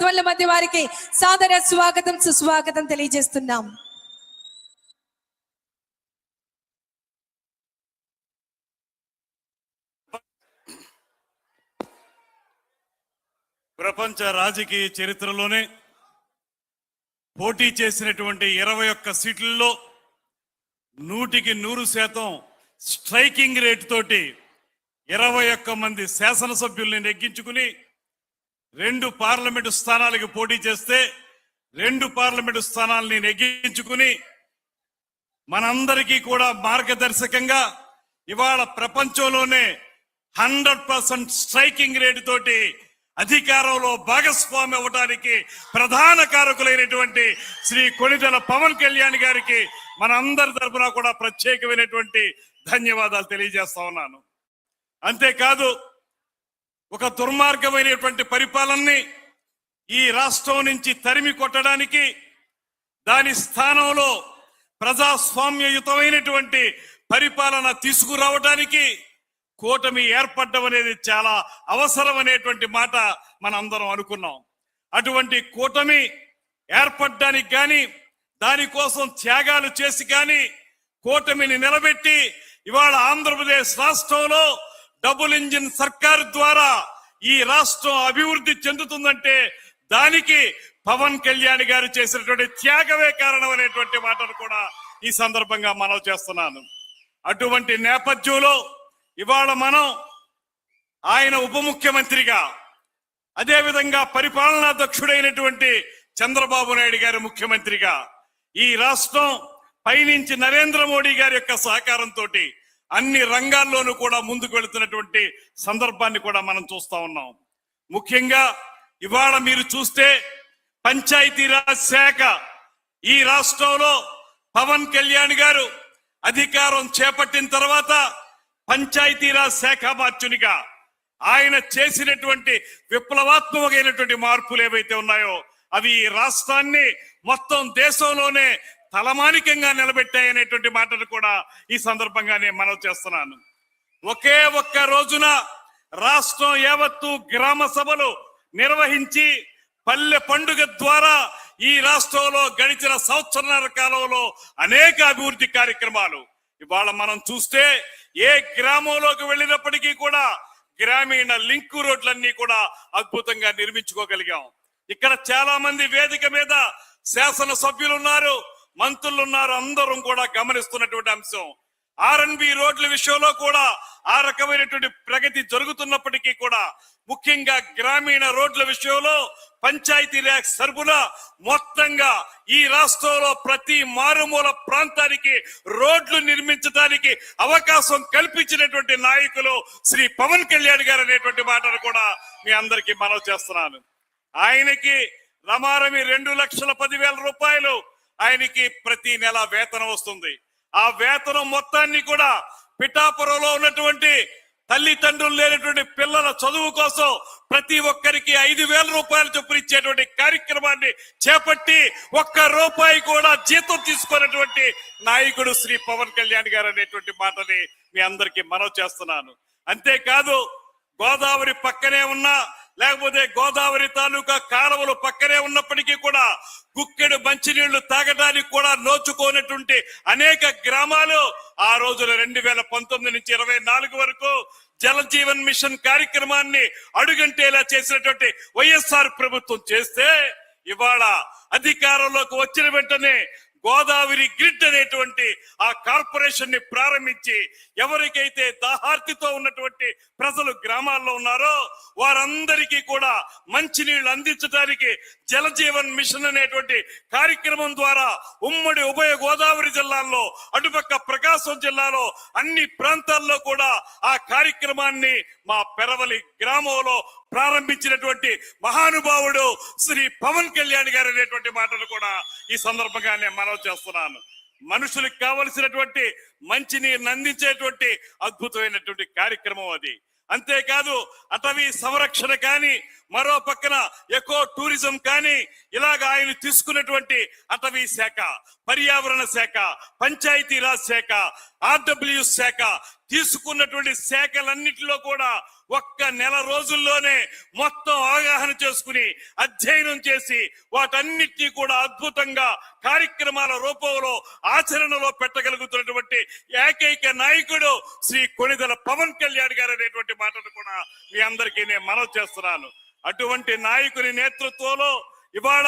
ధ్వనుల మధ్య వారికి సాదర స్వాగతం సుస్వాగతం తెలియజేస్తున్నాం. ప్రపంచ రాజకీయ చరిత్రలోనే పోటీ చేసినటువంటి 21 సీట్లలో 100% స్ట్రైకింగ్ రేట్ తోటి 21 మంది శాసనసభ్యుల్ని నెగ్గించుకుని 2 పార్లమెంటు స్థానాలకు పోటీ చేస్తే 2 పార్లమెంటు స్థానాలని నెగ్గించుకుని మనందరికీ కూడా మార్గదర్శకంగా ఇవాళ ప్రపంచంలోనే 100% స్ట్రైకింగ్ రేట్ తోటి అధికారంలో భాగస్వామి అవ్వడానికి ప్రధాన కారకులైనటువంటి శ్రీ కొణిదెల పవన్ కళ్యాణ్ గారికి మనందరి తరఫున కూడా ప్రత్యేకమైనటువంటి ధన్యవాదాలు తెలియజేస్తా ఉన్నాను. అంతేకాదు, ఒక దుర్మార్గమైనటువంటి పరిపాలనని ఈ రాష్ట్రం నుంచి తరిమి కొట్టడానికి, దాని స్థానంలో ప్రజాస్వామ్యయుతమైనటువంటి పరిపాలన తీసుకురావడానికి కూటమి ఏర్పడడం అనేది చాలా అవసరం అనేటువంటి మాట మనందరం అనుకున్నాం. అటువంటి కూటమి ఏర్పడడానికి కానీ, దానికోసం త్యాగాలు చేసి కానీ కూటమిని నిలబెట్టి ఇవాళ ఆంధ్రప్రదేశ్ రాష్ట్రంలో డబుల్ ఇంజిన్ సర్కార్ ద్వారా ఈ రాష్ట్రం అభివృద్ధి చెందుతుందంటే దానికి పవన్ కళ్యాణ్ గారు చేసినటువంటి త్యాగమే కారణం అనేటువంటి మాటను కూడా ఈ సందర్భంగా మనవి చేస్తున్నాను. అటువంటి నేపథ్యంలో ఇవాళ మనం ఆయన ఉప ముఖ్యమంత్రిగా, అదేవిధంగా పరిపాలనా దక్షుడైనటువంటి చంద్రబాబు నాయుడు గారి ముఖ్యమంత్రిగా ఈ రాష్ట్రం పైనుంచి నరేంద్ర మోడీ గారి యొక్క సహకారంతో అన్ని రంగాల్లోనూ కూడా ముందుకు వెళుతున్నటువంటి సందర్భాన్ని కూడా మనం చూస్తా ఉన్నాం. ముఖ్యంగా ఇవాళ మీరు చూస్తే పంచాయతీరాజ్ శాఖ ఈ రాష్ట్రంలో పవన్ కళ్యాణ్ గారు అధికారం చేపట్టిన తర్వాత పంచాయతీరాజ్ శాఖ మార్చునిగా ఆయన చేసినటువంటి విప్లవాత్మకమైనటువంటి మార్పులు ఏవైతే ఉన్నాయో అవి ఈ రాష్ట్రాన్ని మొత్తం దేశంలోనే తలమానికంగా నిలబెట్టాయనేటువంటి మాటను కూడా ఈ సందర్భంగా నేను మనవి చేస్తున్నాను. ఒకే ఒక్క రోజున రాష్ట్రం యావత్తు గ్రామ సభలు నిర్వహించి పల్లె పండుగ ద్వారా ఈ రాష్ట్రంలో గడిచిన సంవత్సరాల కాలంలో అనేక అభివృద్ధి కార్యక్రమాలు ఇవాళ మనం చూస్తే ఏ గ్రామంలోకి వెళ్ళినప్పటికీ కూడా గ్రామీణ లింక్ రోడ్లన్నీ కూడా అద్భుతంగా నిర్మించుకోగలిగాం. ఇక్కడ చాలా మంది వేదిక మీద శాసన సభ్యులు ఉన్నారు, మంత్రులు ఉన్నారు, అందరం కూడా గమనిస్తున్నటువంటి అంశం. R&B రోడ్ల విషయంలో కూడా ఆ రకమైనటువంటి ప్రగతి జరుగుతున్నప్పటికీ కూడా ముఖ్యంగా గ్రామీణ రోడ్ల విషయంలో పంచాయతీరాజ్ సర్బున మొత్తంగా ఈ రాష్ట్రంలో ప్రతి మారుమూల ప్రాంతానికి రోడ్లు నిర్మించడానికి అవకాశం కల్పించినటువంటి నాయకులు శ్రీ పవన్ కళ్యాణ్ గారు అనేటువంటి మాటను కూడా మీ అందరికీ మనవి చేస్తున్నాను. ఆయనకి రమారమి 2,10,000 రూపాయలు ఆయనకి ప్రతి నెల వేతనం వస్తుంది. ఆ వేతనం మొత్తాన్ని కూడా పిఠాపురంలో ఉన్నటువంటి తల్లిదండ్రులు లేనటువంటి పిల్లల చదువు కోసం ప్రతి ఒక్కరికి 5,000 రూపాయలు చొప్పున ఇచ్చేటువంటి కార్యక్రమాన్ని చేపట్టి ₹1 కూడా జీతం తీసుకున్నటువంటి నాయకుడు శ్రీ పవన్ కళ్యాణ్ గారు అనేటువంటి మాటని మీ అందరికీ మనవి చేస్తున్నాను. అంతేకాదు, గోదావరి పక్కనే ఉన్నా లేకపోతే గోదావరి తాలూకా కాలువలు పక్కనే ఉన్నప్పటికీ కూడా గుక్కెడు మంచినీళ్లు తాగడానికి కూడా నోచుకోనటువంటి అనేక గ్రామాలు ఆ రోజున 2019 నుంచి 24 వరకు జల జీవన్ మిషన్ కార్యక్రమాన్ని అడుగంటేలా చేసినటువంటి వైఎస్ఆర్ ప్రభుత్వం చేస్తే ఇవాళ అధికారంలోకి వచ్చిన వెంటనే గోదావరి గ్రిడ్ అనేటువంటి ఆ కార్పొరేషన్ ని ప్రారంభించి ఎవరికైతే దాహార్తితో ఉన్నటువంటి ప్రజలు గ్రామాల్లో ఉన్నారో వారందరికీ కూడా మంచినీళ్లు అందించడానికి జల జీవన్ మిషన్ అనేటువంటి కార్యక్రమం ద్వారా ఉమ్మడి ఉభయ గోదావరి జిల్లాల్లో, అటుపక్క ప్రకాశం జిల్లాలో అన్ని ప్రాంతాల్లో కూడా ఆ కార్యక్రమాన్ని మా పెరవలి గ్రామంలో ప్రారంభించినటువంటి మహానుభావుడు శ్రీ పవన్ కళ్యాణ్ గారు అనేటువంటి మాటలు కూడా ఈ సందర్భంగా నేను మనవి చేస్తున్నాను. మనుషులకు కావలసినటువంటి మంచినీరు అందించేటువంటి అద్భుతమైనటువంటి కార్యక్రమం అది. అంతేకాదు, అటవీ సంరక్షణ కానీ, మరో పక్కన ఎకో టూరిజం కానీ, ఇలాగ ఆయన తీసుకున్నటువంటి అటవీ శాఖ, పర్యావరణ శాఖ, పంచాయతీరాజ్ శాఖ, RW శాఖ తీసుకున్నటువంటి శాఖలన్నిటిలో కూడా ఒక్క నెల రోజుల్లోనే మొత్తం అవగాహన చేసుకుని అధ్యయనం చేసి వాటన్నిటినీ కూడా అద్భుతంగా కార్యక్రమాల రూపంలో ఆచరణలో పెట్టగలుగుతున్నటువంటి ఏకైక నాయకుడు శ్రీ కొణిదెల పవన్ కళ్యాణ్ గారు అనేటువంటి మాటను కూడా మీ అందరికీ నేను మనవి చేస్తున్నాను. అటువంటి నాయకుని నేతృత్వంలో ఇవాళ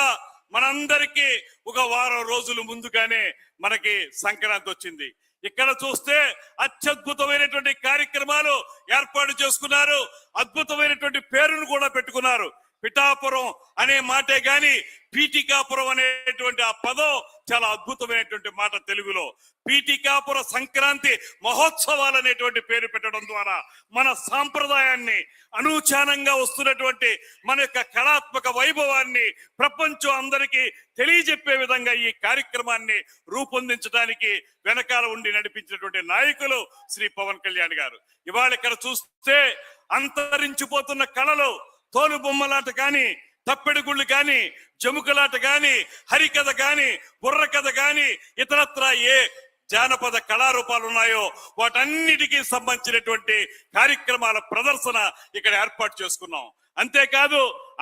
మనందరికీ ఒక వారం రోజులు ముందుగానే మనకి సంక్రాంతి వచ్చింది. ఇక్కడ చూస్తే అత్యద్భుతమైనటువంటి కార్యక్రమాలు ఏర్పాటు చేసుకున్నారు. అద్భుతమైనటువంటి పేరును కూడా పెట్టుకున్నారు. పిఠాపురం అనే మాటే గాని పీఠికాపురం అనేటువంటి ఆ పదం చాలా అద్భుతమైనటువంటి మాట తెలుగులో. పీఠికాపుర సంక్రాంతి మహోత్సవాలు అనేటువంటి పేరు పెట్టడం ద్వారా మన సాంప్రదాయాన్ని, అనూచానంగా వస్తున్నటువంటి మన యొక్క కళాత్మక వైభవాన్ని ప్రపంచం అందరికీ తెలియజెప్పే విధంగా ఈ కార్యక్రమాన్ని రూపొందించడానికి వెనకాల ఉండి నడిపించినటువంటి నాయకులు శ్రీ పవన్ కళ్యాణ్ గారు. ఇవాళ ఇక్కడ చూస్తే అంతరించిపోతున్న కళలు, తోలు బొమ్మలాట కానీ, తప్పెడుగుళ్ళు కానీ, జముకలాట కానీ, హరికథ కానీ, బుర్రకథ కానీ, ఇతరత్రా ఏ జానపద కళారూపాలు ఉన్నాయో వాటన్నిటికీ సంబంధించినటువంటి కార్యక్రమాల ప్రదర్శన ఇక్కడ ఏర్పాటు చేసుకున్నాం. అంతేకాదు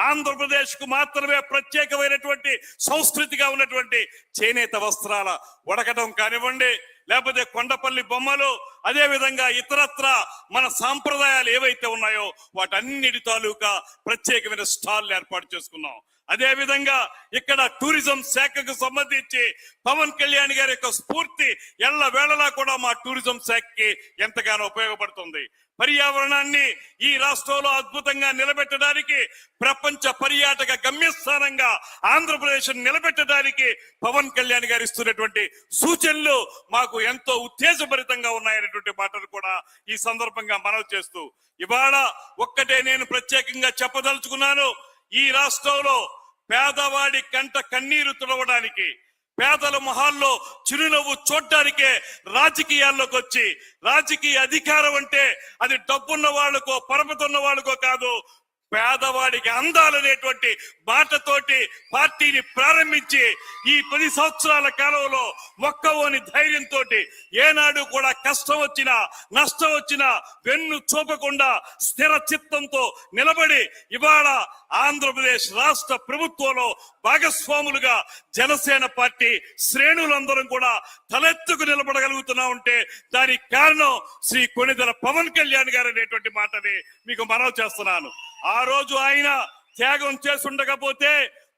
ఆంధ్రప్రదేశ్ కు మాత్రమే ప్రత్యేకమైనటువంటి సంస్కృతిగా ఉన్నటువంటి చేనేత వస్త్రాల వడకటం కానివ్వండి, లేకపోతే కొండపల్లి బొమ్మలు, అదే విధంగా ఇతరత్ర మన సాంప్రదాయాలు ఏవైతే ఉన్నాయో వాటన్నిటి తాలూకా ప్రత్యేకమైన స్టాల్ ఏర్పాటు చేసుకున్నాం. అదే విధంగా ఇక్కడ టూరిజం శాఖకు సంబంధించి పవన్ కళ్యాణ్ గారి యొక్క స్ఫూర్తి ఎల్ల వేళలా కూడా మా టూరిజం శాఖకి ఎంతగానో ఉపయోగపడుతుంది. పర్యావరణాన్ని ఈ రాష్ట్రంలో అద్భుతంగా నిలబెట్టడానికి, ప్రపంచ పర్యాటక గమ్యస్థానంగా ఆంధ్రప్రదేశ్ నిలబెట్టడానికి పవన్ కళ్యాణ్ గారు ఇస్తున్నటువంటి సూచనలు మాకు ఎంతో ఉత్తేజభరితంగా ఉన్నాయనేటువంటి మాటలు కూడా ఈ సందర్భంగా మనవి చేస్తూ, ఇవాళ ఒక్కటే నేను ప్రత్యేకంగా చెప్పదలుచుకున్నాను. ఈ రాష్ట్రంలో పేదవాడి కంట కన్నీరు తుడవడానికి, పేదల మొహాల్లో చిరునవ్వు చూడ్డానికే రాజకీయాల్లోకి వచ్చి, రాజకీయ అధికారం అంటే అది డబ్బున్న వాళ్ళకో పరపతున్న వాళ్ళకో కాదు, పేదవాడికి అందాలనేటువంటి మాటతోటి పార్టీని ప్రారంభించి ఈ 10 సంవత్సరాల కాలంలో మొక్కవోని ధైర్యంతో ఏనాడు కూడా కష్టం వచ్చినా నష్టం వచ్చినా వెన్ను చూపకుండా స్థిర చిత్తంతో నిలబడి ఇవాళ ఆంధ్రప్రదేశ్ రాష్ట్ర ప్రభుత్వంలో భాగస్వాములుగా జనసేన పార్టీ శ్రేణులందరం కూడా తలెత్తుకు నిలబడగలుగుతున్నా ఉంటే దానికి కారణం శ్రీ కొణిదెల పవన్ కళ్యాణ్ గారు అనేటువంటి మాటని మీకు మనవి చేస్తున్నాను. ఆ రోజు ఆయన త్యాగం చేసి ఉండకపోతే,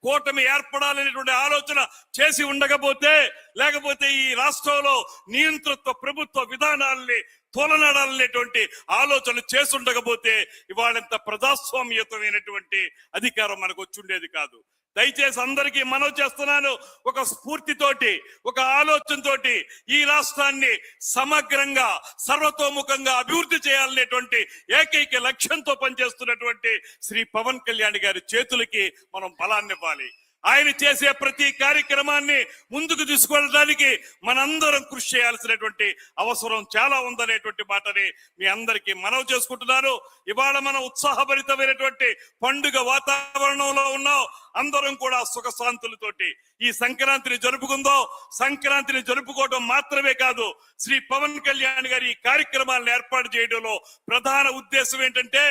కూటమి ఏర్పడాలనేటువంటి ఆలోచన చేసి ఉండకపోతే, లేకపోతే ఈ రాష్ట్రంలో నియంతృత్వ ప్రభుత్వ విధానాలని తోలనాడాలనేటువంటి ఆలోచన చేసి ఉండకపోతే ఇవాళంత ప్రజాస్వామ్యతమైనటువంటి అధికారం మనకు వచ్చి ఉండేది కాదు. దయచేసి అందరికీ మనవి చేస్తున్నాను, ఒక స్ఫూర్తితోటి, ఒక ఆలోచనతోటి ఈ రాష్ట్రాన్ని సమగ్రంగా సర్వతోముఖంగా అభివృద్ధి చేయాలనేటువంటి ఏకైక లక్ష్యంతో పనిచేస్తున్నటువంటి శ్రీ పవన్ కళ్యాణ్ గారి చేతులకి మనం బలాన్ని ఇవ్వాలి. ఆయన చేసే ప్రతి కార్యక్రమాన్ని ముందుకు తీసుకెళ్ళడానికి మనందరం కృషి చేయాల్సినటువంటి అవసరం చాలా ఉందనేటువంటి మాటని మీ అందరికీ మనవి చేసుకుంటున్నాను. ఇవాళ మనం ఉత్సాహభరితమైనటువంటి పండుగ వాతావరణంలో ఉన్నాం. అందరం కూడా సుఖశాంతులతోటి ఈ సంక్రాంతిని జరుపుకుందాం. సంక్రాంతిని జరుపుకోవడం మాత్రమే కాదు, శ్రీ పవన్ కళ్యాణ్ గారి ఈ కార్యక్రమాలను ఏర్పాటు చేయడంలో ప్రధాన ఉద్దేశం ఏంటంటే,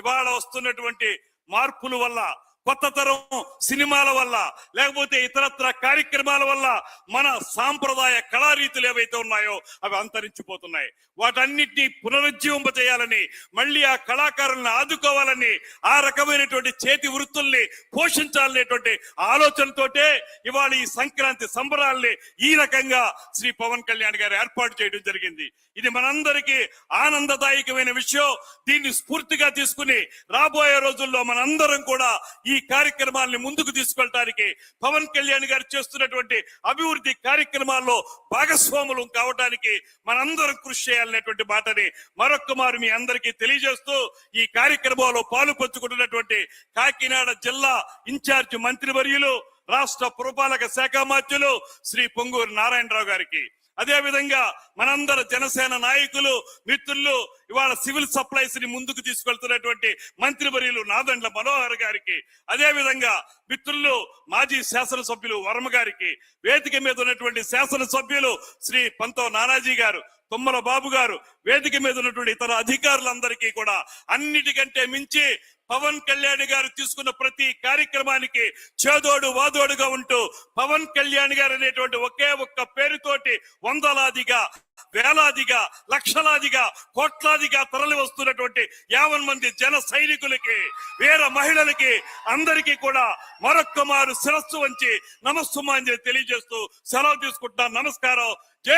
ఇవాళ వస్తున్నటువంటి మార్పుల వల్ల, కొత్త తరం సినిమాల వల్ల, లేకపోతే ఇతరత్ర కార్యక్రమాల వల్ల మన సాంప్రదాయ కళారీతులు ఏవైతే ఉన్నాయో అవి అంతరించిపోతున్నాయి. వాటన్నిటినీ పునరుజ్జీవింపజేయాలని, మళ్ళీ ఆ కళాకారులను ఆదుకోవాలని, ఆ రకమైనటువంటి చేతి వృత్తుల్ని పోషించాలనేటువంటి ఆలోచనతోటే ఇవాళ ఈ సంక్రాంతి సంబరాల్ని ఈ రకంగా శ్రీ పవన్ కళ్యాణ్ గారు ఏర్పాటు చేయడం జరిగింది. ఇది మనందరికీ ఆనందదాయకమైన విషయం. దీన్ని స్ఫూర్తిగా తీసుకుని రాబోయే రోజుల్లో మనందరం కూడా ఈ కార్యక్రమాల్ని ముందుకు తీసుకెళ్ళడానికి, పవన్ కళ్యాణ్ గారు చేస్తున్నటువంటి అభివృద్ధి కార్యక్రమాల్లో భాగస్వాములు కావడానికి మనందరం కృషి చేయాలనేటువంటి మాటని మరొక్క మారు మీ అందరికీ తెలియజేస్తూ, ఈ కార్యక్రమంలో పాలు పంచుకుంటున్నటువంటి కాకినాడ జిల్లా ఇన్ఛార్జ్ మంత్రివర్యులు, రాష్ట్ర పురపాలక శాఖ మంత్రులు శ్రీ పొంగూరు నారాయణరావు గారికి, అదే విధంగా మనందర జనసేన నాయకులు మిత్రులు, ఇవాళ సివిల్ సప్లైస్ ని ముందుకు తీసుకెళ్తున్నటువంటి మంత్రివర్యులు నాదెండ్ల మనోహర్ గారికి, అదే విధంగా మిత్రులు మాజీ శాసనసభ్యులు వర్మ గారికి, వేదిక మీద ఉన్నటువంటి శాసనసభ్యులు శ్రీ పంతో నానాజీ గారు, తుమ్మల బాబు గారు, వేదిక మీద ఉన్నటువంటి ఇతర అధికారులందరికీ కూడా అన్నిటికంటే మించి పవన్ కళ్యాణ్ గారు తీసుకున్న ప్రతి కార్యక్రమానికి చేదోడు వాదోడుగా ఉంటూ పవన్ కళ్యాణ్ గారు అనేటువంటి ఒకే ఒక్క పేరుతోటి వందలాదిగా, వేలాదిగా, లక్షలాదిగా, కోట్లాదిగా తరలి వస్తున్నటువంటి 50 మంది జన సైనికులకి, వీర మహిళలకి అందరికీ కూడా మరొక్క మారు శిరస్సు వంచి నమస్సుమాంజలి తెలియజేస్తూ సెలవు తీసుకుంటున్నాను. నమస్కారం. జై